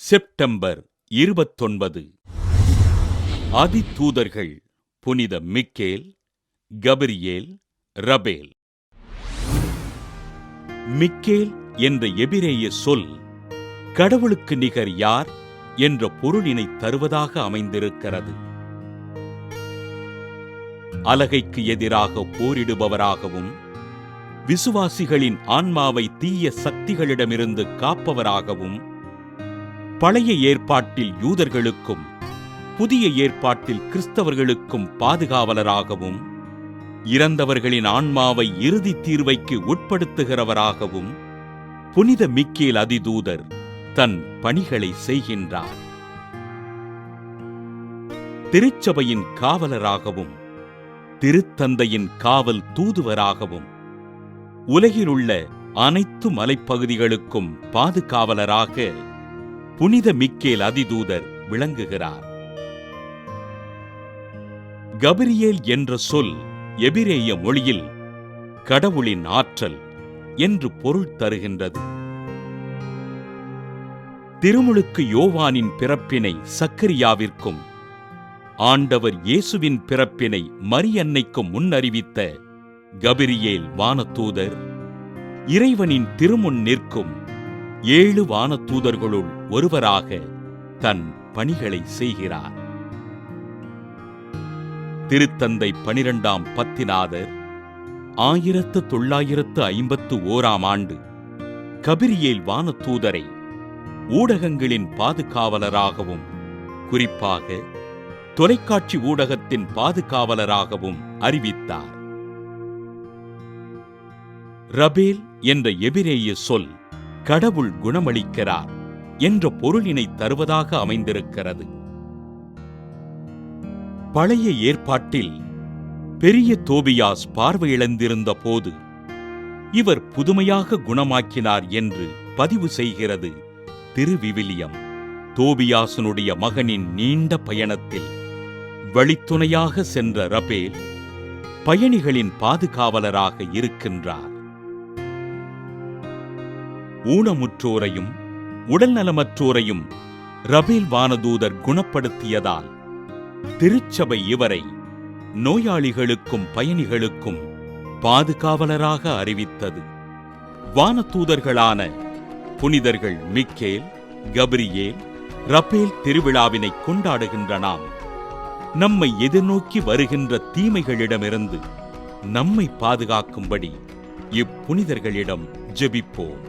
September 29. அதிதூதர்கள் புனித Michael, Gabriel, Rafale. Michael என்ற எபிரேய சொல் கடவுளுக்கு நிகர் யார் என்ற பொருளினை தருவதாக அமைந்திருக்கிறது. அலகைக்கு எதிராக போரிடுபவராகவும் விசுவாசிகளின் ஆன்மாவை தீய சக்திகளிடமிருந்து காப்பவராகவும், பழைய ஏற்பாட்டில் யூதர்களுக்கும் புதிய ஏற்பாட்டில் கிறிஸ்தவர்களுக்கும் பாதுகாவலராகவும், இறந்தவர்களின் ஆன்மாவை இறுதி தீர்வைக்கு உட்படுத்துகிறவராகவும் புனித மிக்கேல் அதிதூதர் தன் பணிகளை செய்கின்றார். திருச்சபையின் காவலராகவும் திருத்தந்தையின் காவல் தூதுவராகவும் உலகிலுள்ள அனைத்து மலைப்பகுதிகளுக்கும் பாதுகாவலராக புனித மிக்கேல் அதிதூதர் விளங்குகிறார். கபிரியேல் என்ற சொல் எபிரேய மொழியில் கடவுளின் ஆற்றல் என்று பொருள் தருகின்றது. திருமுழுக்கு யோவானின் பிறப்பினை சக்கரியாவிற்கும், ஆண்டவர் இயேசுவின் பிறப்பினை மரியன்னைக்கும் முன்னறிவித்த கபிரியேல் வானதூதர், இறைவனின் திருமுன் நிற்கும் 7 வானதூதர்களுள் ஒருவராக தன் பணிகளை செய்கிறார். திருத்தந்தை 12ஆம் பத்திநாதர் 1951ஆம் ஆண்டு கபிரியேல் வானதூதரை ஊடகங்களின் பாதுகாவலராகவும், குறிப்பாக தொலைக்காட்சி ஊடகத்தின் பாதுகாவலராகவும் அறிவித்தார். ரபேல் என்ற எபிரேய சொல் கடவுள் குணமளிக்கிறார் என்ற பொருளினை தருவதாக அமைந்திருக்கிறது. பழைய ஏற்பாட்டில் பெரிய தோபியாஸ் பார்வையிழந்திருந்த போது இவர் புதுமையாக குணமாக்கினார் என்று பதிவு செய்கிறது திருவிவிலியம். தோபியாசனுடைய மகனின் நீண்ட பயணத்தில் வழித்துணையாக சென்ற ரபேல் பயணிகளின் பாதுகாவலராக இருக்கின்றார். ஊனமுற்றோரையும் உடல்நலமற்றோரையும் ரபேல் வானதூதர் குணப்படுத்தியதால் திருச்சபை இவரை நோயாளிகளுக்கும் பயணிகளுக்கும் பாதுகாவலராக அறிவித்தது. வானதூதர்களான புனிதர்கள் மிக்கேல், கபிரியேல், ரபேல் திருவிழாவினை கொண்டாடுகின்ற நாம் நம்மை எதிர்நோக்கி வருகின்ற தீமைகளிடமிருந்து நம்மை பாதுகாக்கும்படி இப்புனிதர்களிடம் ஜெபிப்போம்.